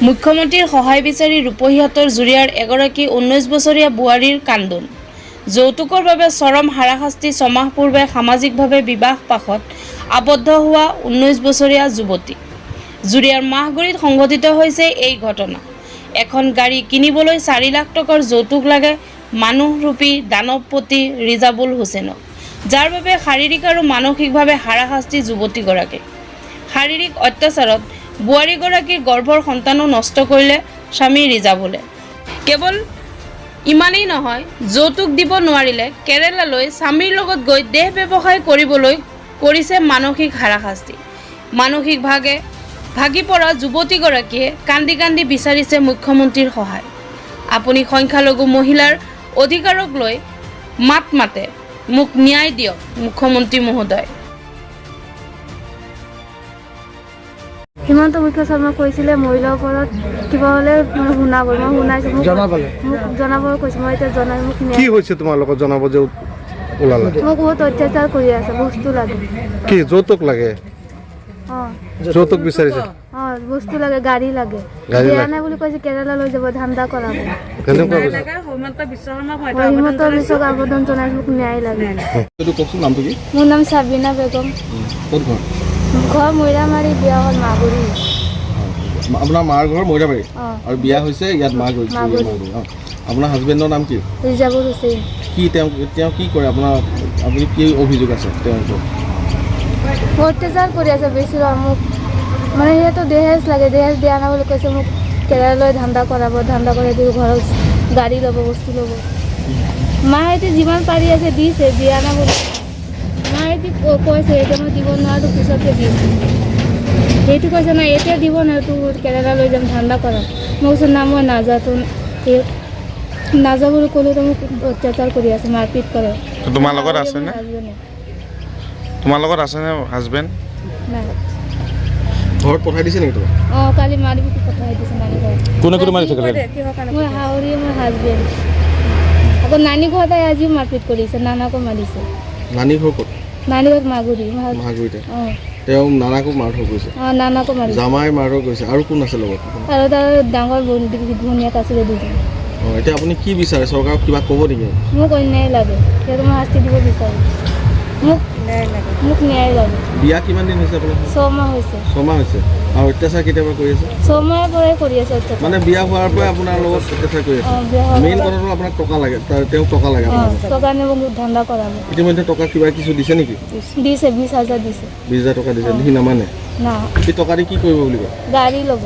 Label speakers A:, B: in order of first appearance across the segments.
A: মুখ্যমন্ত্ৰীৰ সহায় বিচাৰি ৰূপহীহাটৰ জুৰিয়াৰ এগৰাকী 19 বছৰীয়া বোৱাৰীৰ কান্দোন। যৌতুকৰ বাবে চৰম হাৰাশাস্তি। ছমাহ পূৰ্বে সামাজিকভাৱে বিবাহ পাশত আবদ্ধ হোৱা 19 বছৰীয়া যুৱতী। জুৰিয়াৰ মাহগুৰিত সংঘটিত হৈছে এই ঘটনা। এখন গাড়ী কিনিবলৈ 4 লাখ টকাৰ যৌতুক লাগে মানুহৰূপী দানৱপতি ৰিজাবুল হুছেইনক, যাৰ বাবে শাৰীৰিক আৰু মানসিকভাৱে হাৰাশাস্তি যুৱতীগৰাকী। শাৰীৰিক অত্যাচাৰত বোৱাৰীগৰাকীৰ গৰ্ভৰ সন্তানো নষ্ট কৰিলে স্বামী ৰিজাবুলে। কেৱল ইমানেই নহয়, যৌতুক দিব নোৱাৰিলে কেৰালালৈ স্বামীৰ লগত গৈ দেহ ব্যৱসায় কৰিবলৈ কৰিছে মানসিক হাৰাশাস্তি। মানসিকভাৱে ভাগি পৰা যুৱতীগৰাকীয়ে কান্দি কান্দি বিচাৰিছে মুখ্যমন্ত্ৰীৰ সহায়। আপুনি সংখ্যালঘু মহিলাৰ অধিকাৰক লৈ মাত মাতে, মোক ন্যায় দিয়ক মুখ্যমন্ত্ৰী মহোদয়।
B: হিমন্ত বিশ্ব শৰ্মা কৈছিলে মহিলাৰ ওপৰত কিবা হ'লে মানে শুনাব। মই শুনাইছোঁ, মোক জনাব কৈছোঁ। মই এতিয়া জনাই মোক
C: কি হৈছে তোমাৰ লগত জনাব যে ওলালা?
B: মোক বহুত অত্যাচাৰ কৰি আছে, বস্তু লাগে।
C: কি যৌতুক লাগে?
B: অঁ
C: যৌতুক বিচাৰিছে?
B: অঁ বস্তু লাগে, গাড়ী লাগে।
C: গাড়ী
B: দিয়া
C: লাগে।
B: নাই বুলি কৈছে, কেৰালা লৈ যাব, ধান্দা কৰাব।
C: কেনেকুৱা কৈছে?
B: হিমন্ত বিশ্বক আবেদন জনাইছোঁ, মোক ন্যায় লাগে।
C: কওকচোন নামটো কি?
B: মোৰ নাম চাবিনা বেগম।
C: ক'ত ঘৰ?
B: ঘৰ মৈৰামাৰী, বিয়া হ'ল মাগুৰি।
C: আপোনাৰ মাৰ ঘৰ মৈৰাবাৰী
B: অঁ
C: আৰু বিয়া হৈছে ইয়াত মাগুৰি। আপোনাৰ হাজবেণ্ডৰ নাম কি?
B: ৰিজাবুল হুছেইন।
C: কি তেওঁ কি কৰে? আপুনি কি অভিযোগ আছে তেওঁৰ ওপৰত?
B: অত্যাচাৰ কৰি আছে বেছি। মোক মানে সিহঁতৰ দেহেজ লাগে, দেহেজ দিয়া নাই বুলি কৈছে। মোক কেৰালালৈ ধান্দা কৰাব, ধান্দা কৰি দিব, ঘৰত গাড়ী ল'ব, বস্তু ল'ব। মাহেঁতি যিমান পাৰি আছে দিছে, দিয়া নাই বুলি মাহেঁতি কৈছে। এতিয়া মই দিব নোৱাৰোঁ, পিছতকে দিম। সেইটো কৈছে নাই, এতিয়া দিব নোৱাৰোঁ, তোৰ কেৰালা লৈ যাম, ধান্দা কৰাম। মই কৈছোঁ না, মই নাযাওঁ। নাযাওঁ বুলি ক'লেও মোক অত্যাচাৰ কৰি আছে, মাৰপিট কৰে।
D: তোমাৰ লগত আছে নে?
B: হাজবেণ্ডে
D: তোমাৰ লগত আছে নে হাজবেণ্ড?
B: নাই।
C: ঘৰত পঠাই দিছে নেকি তোমাক?
B: অঁ কালি মাৰি পিটি পঠাই দিছে নানী ঘৰত।
D: কোনে কোনে মাৰিছে?
B: মই হাউৰি, মোৰ হাজবেণ্ড। আকৌ নানী ঘৰত আজিও মাৰপিট কৰিছে, নানাকো মাৰিছে।
C: নানী ঘৰ ক'ত?
B: নানী ঘৰত মাগুৰি।
C: মাগুৰিতে।
B: অঁ
C: তেওঁ নানাকো মাৰধৰ কৰিছে?
B: অঁ নানাকো মাৰিছে।
C: জামাই মাৰধৰ কৰিছে। আৰু কোন আছে লগত?
B: আৰু তাৰ ডাঙৰ ভনীয়েক আছিলে দুজন।
C: অঁ এতিয়া আপুনি কি বিচাৰে? চৰকাৰক কিবা ক'ব নেকি?
B: মোক অন্যায় লাগে, সিহঁতে মই শাস্তি দিব বিচাৰোঁ। মোক ন্যায় লাগে।
C: বিয়া কিমান দিন হৈছে আপোনাৰ?
B: 6 মাহ হৈছে।
C: 6 মাহ হৈছে। আৰু অত্যাচাৰ কেতিয়াবা কৰি আছে?
B: 6 মাহৰ পৰাই কৰি আছে অত্যাচাৰ।
C: মানে বিয়া হোৱাৰ পৰাই আপোনাৰ লগত অত্যাচাৰ কৰি আছে?
B: অঁ বিয়া হোৱাৰ
C: মেইন কথাটো আপোনাক টকা লাগে, তেওঁক টকা লাগে
B: অঁ
C: আপোনাক?
B: টকা নিব, মোক ধান্দা কৰাব।
C: ইতিমধ্যে টকা কিবা কিছু দিছে নেকি?
B: দিছে 20,000 দিছে।
C: 20,000 টকা দিছে। সি নামানে?
B: না,
C: সি টকা দি কি কৰিব বুলি কয়?
B: গাড়ী ল'ব।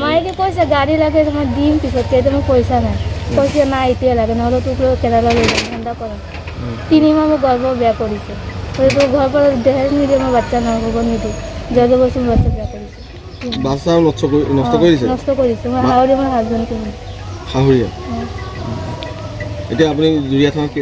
B: মায়েদি কৈছে গাড়ী লাগে, মই দিম পিছতকে, এতিয়া মোৰ পইচা নাই। কৈছে নাই এতিয়া লাগে, নহ'লে তোক কেৰালা লৈ যাম, ধান্দা কৰাম। 3 মাহ মোক গৰ্ভ বেয়া কৰিছে। সেইটো ঘৰৰ পৰা দেহেজ নিদিয়ে, মই বাচ্চা নহ'ব নিদিওঁ। জবৰদস্তি মোৰ বাচ্চা বেয়া কৰিছে।
C: বাচ্চা নষ্ট কৰি দিছে?
B: নষ্ট কৰিছে। মই হাউৰি, মোৰ হাজবেণ্ড কিনি।
C: শাহুৰীয়া? এতিয়া আপুনি জুৰিয়া থানাত